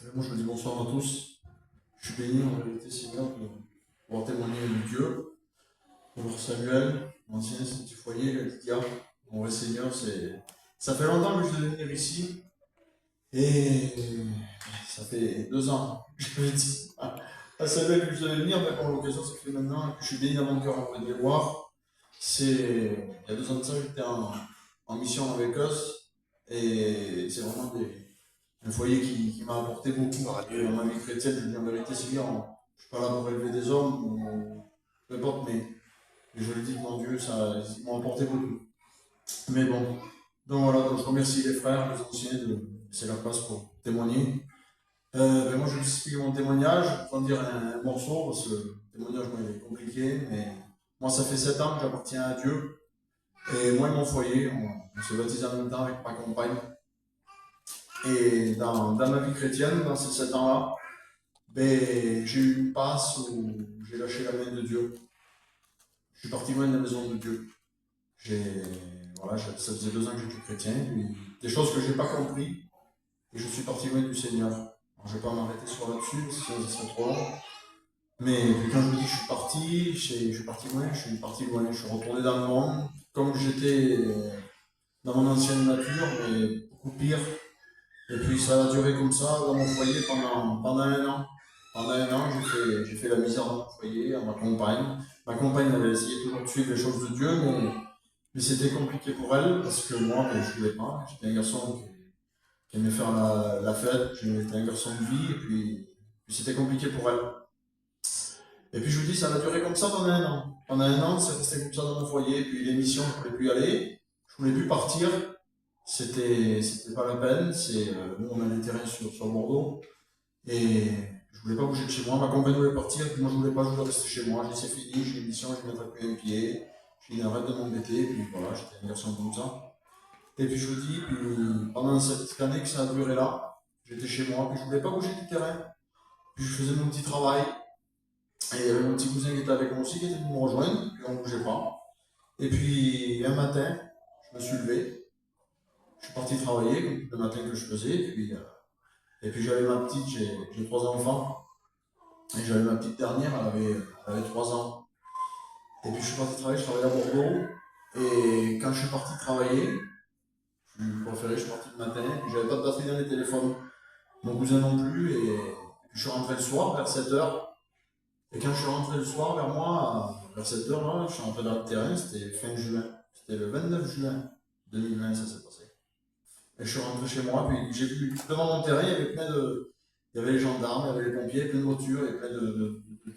Moi, je me dis bonsoir à tous. Je suis béni en réalité, Seigneur, de pouvoir témoigner de Dieu. Pour Samuel, l'ancien petit foyer, la Lydia. Mon vrai Seigneur, ça fait longtemps que je devais venir ici. Et ça fait 2 ans que je me dis à Samuel que je devais venir, mais pour l'occasion, ça fait maintenant. Et puis je suis béni dans mon cœur en de les voir. Il y a 2 ans de ça, j'étais en mission avec eux. Et c'est vraiment un foyer qui m'a apporté beaucoup dans ma vie chrétienne. Je dis en vérité, Seigneur, je ne suis pas là pour élever des hommes, ou peu importe, mais je le dis, mon Dieu, ils m'ont apporté beaucoup. Mais bon, donc voilà, donc je remercie les frères, les anciens de laisser la place pour témoigner. Moi, je vais vous expliquer mon témoignage, je vais en dire un morceau, parce que le témoignage, moi, il est compliqué, mais moi, ça fait 7 ans que j'appartiens à Dieu. Et moi et mon foyer, on s'est baptisé en même temps avec ma compagne. Et dans ma vie chrétienne, dans ces 7 ans-là, j'ai eu une passe où j'ai lâché la main de Dieu. Je suis parti loin de la maison de Dieu. Ça faisait 2 ans que j'étais chrétien, puis des choses que je n'ai pas compris, et je suis parti loin du Seigneur. Alors, je ne vais pas m'arrêter sur là-dessus, parce que ça serait trop long. Mais puis quand je vous dis que je suis parti, je suis parti loin, je suis parti loin. Je suis retourné dans le monde, comme j'étais dans mon ancienne nature, mais beaucoup pire. Et puis ça a duré comme ça dans mon foyer pendant 1 an. Pendant 1 an, j'ai fait la misère dans mon foyer, à ma compagne. Ma compagne avait essayé toujours de suivre les choses de Dieu, mais c'était compliqué pour elle, parce que moi, je ne voulais pas. J'étais un garçon qui aimait faire la fête, j'étais un garçon de vie, et puis c'était compliqué pour elle. Et puis je vous dis, ça a duré comme ça pendant 1 an. Pendant 1 an, c'est resté comme ça dans mon foyer, et puis l'émission, je ne voulais plus y aller, je ne voulais plus partir. C'était pas la peine. Nous, on a des terrains sur Bordeaux. Et je voulais pas bouger de chez moi. Ma compagne voulait partir. Puis moi, je voulais pas. Je voulais rester chez moi. J'ai dit, c'est fini. J'ai une mission. Je vais mettre plus un pied. J'ai dit, arrête de m'embêter. Puis voilà, j'étais un garçon comme ça. Et puis je vous dis, puis pendant cette année que ça a duré là, j'étais chez moi. Puis je voulais pas bouger du terrain. Puis je faisais mon petit travail. Et il y avait mon petit cousin qui était avec moi aussi, qui était venu me rejoindre. Puis on bougeait pas. Et puis un matin, je me suis levé. Je suis parti travailler, comme le matin que je faisais, et puis j'avais ma petite, j'ai 3 enfants, et j'avais ma petite dernière, elle avait 3 ans. Et puis je suis parti travailler, je travaillais à Bordeaux, et quand je suis parti travailler, je suis parti le matin, puis j'avais pas de batterie dans les téléphones, mon cousin non plus, et puis je suis rentré le soir vers 7 h. Et quand je suis rentré le soir vers moi, vers 7 h, là, je suis rentré dans le terrain, c'était fin juin, c'était le 29 juin 2020, ça s'est passé. Et je suis rentré chez moi, puis j'ai vu devant mon terrain, il y avait les gendarmes, il y avait les pompiers, plein de voitures, et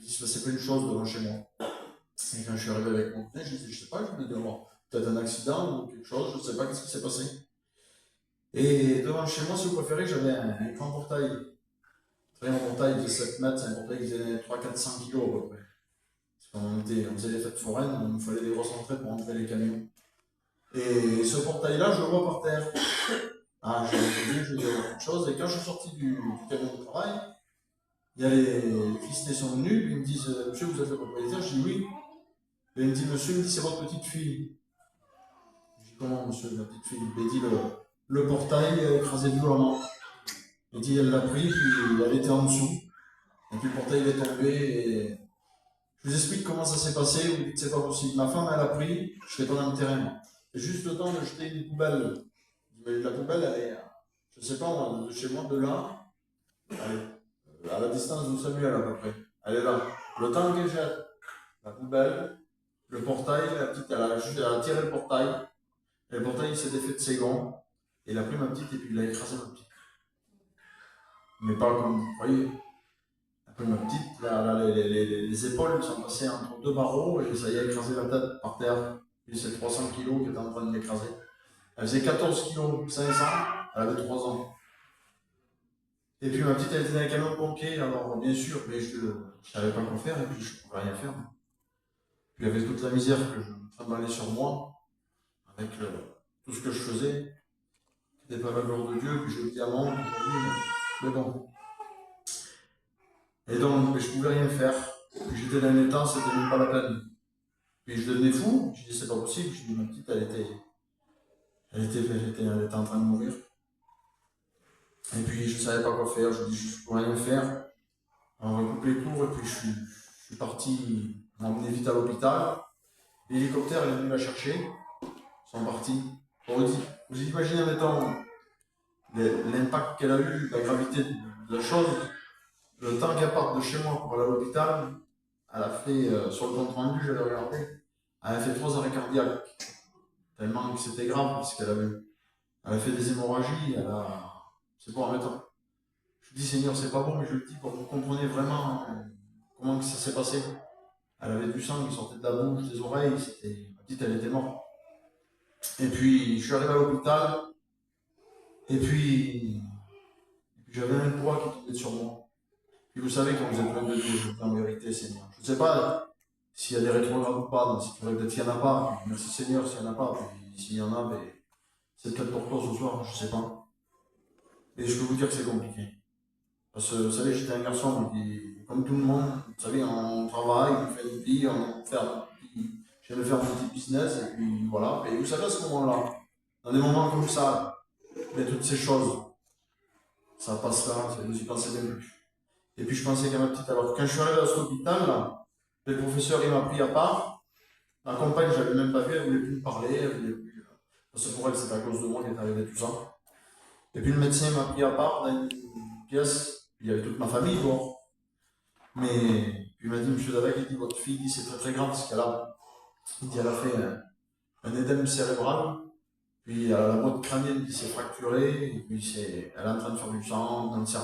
il se passait plein de choses devant chez moi. Et quand je suis arrivé avec mon cousin, je disais, je sais pas, je me dis d'avoir peut-être un accident ou quelque chose, je sais pas qu'est-ce qui s'est passé. Et devant chez moi, si vous préférez, j'avais un grand portail. Un portail de 7 mètres, c'est un portail qui faisait 300-400 kilos à peu près. Parce on faisait des fêtes foraines, il nous fallait des grosses entrées pour entrer les camions. Et ce portail-là, je le vois par terre. Ah, j'ai dit quelque chose, et quand je suis sorti du camion de travail, il y a les fils sont venus, puis ils me disent, monsieur, vous êtes le propriétaire? Je dis oui. Et il me dit, monsieur, il me dit, c'est votre petite fille. Je dis, comment, monsieur, ma petite fille? Il me dit, le portail a écrasé violemment. Il dit, elle l'a pris, puis elle était en dessous. Et puis le portail il est tombé, et je vous explique comment ça s'est passé, vous dites, c'est pas possible. Ma femme, elle a pris, je n'étais pas dans le terrain. Et juste le temps de jeter une poubelle. Mais la poubelle, elle est, je sais pas, moi, de chez moi, de là, à la distance de Samuel à peu près. Elle est là. Le temps qu'elle jette la poubelle, le portail, la petite, elle a tiré le portail, et le portail il s'est défait de ses gonds, et il a pris ma petite et puis il a écrasé ma petite. Mais pas comme, vous voyez, il a pris ma petite, les épaules sont passées entre 2 barreaux et ça y a écrasé la tête par terre. Puis c'est 300 kilos qui était en train de l'écraser. Elle faisait 14 kilos 500, elle avait 3 ans. Et puis ma petite, elle était dans un camion de pompiers, alors bien sûr, mais je ne savais pas quoi faire et puis je ne pouvais rien faire. Puis il y avait toute la misère que je trimballais sur moi, avec tout ce que je faisais, qui n'était pas la gloire de Dieu, puis je le dis à mon aujourd'hui, mais bon. Et donc, je ne pouvais rien faire. Puis j'étais dans un état, c'était même pas la peine. Puis je devenais fou, je dis c'est pas possible, je dis ma petite, elle était en train de mourir. Et puis je savais pas quoi faire, je dis je peux rien faire. On recoupe les cours et puis je suis parti m'emmener vite à l'hôpital. L'hélicoptère il est venu la chercher, ils sont partis. Vous imaginez maintenant l'impact qu'elle a eu, la gravité de la chose, le temps qu'elle parte de chez moi pour aller à l'hôpital, elle a fait, sur le compte rendu, je l'ai regardé, elle a fait 3 arrêts cardiaques. Tellement que c'était grave ce qu'elle avait eu. Elle a fait des hémorragies, elle a. C'est pour en mettre. Je dis Seigneur, c'est pas bon, mais je le dis pour que vous compreniez vraiment comment que ça s'est passé. Elle avait du sang qui sortait de la bouche, des oreilles, c'était. Ma petite, elle était morte. Et puis, je suis arrivé à l'hôpital, et puis j'avais un poids qui tombait sur moi. Puis vous savez, quand vous êtes loin de Dieu, je vous en vérité, Seigneur. Je ne sais pas s'il y a des rétrogrades ou pas dans cette période, peut-être qu'il n'y en a pas. Merci Seigneur s'il n'y en a pas. Puis s'il y en a, ben, c'est peut-être pour toi ce soir, je ne sais pas. Et je peux vous dire que c'est compliqué. Parce que vous savez, j'étais un garçon qui, comme tout le monde, vous savez, on travaille, on fait une vie, on fait un petit, j'aime faire mon petit business, et puis voilà. Et vous savez, à ce moment-là, dans des moments comme ça, mais toutes ces choses, ça passe là, je n'y pensais même plus. Et puis je pensais qu'à ma petite, alors quand je suis arrivé à cet hôpital, là, le professeur il m'a pris à part, ma compagne, je l'avais même pas vue, elle voulait plus me parler, elle voulait plus. Parce que pour elle, c'était à cause de moi qu'il est arrivé tout ça. Et puis le médecin m'a pris à part dans une pièce, il y avait toute ma famille dehors. Mais puis il m'a dit, monsieur Davec, il dit, votre fille, dit, c'est très très grave ce qu'elle a. Il dit, elle a fait un édème cérébral, puis la boîte crânienne qui s'est fracturée, et puis elle est en train de faire du sang dans le cerveau.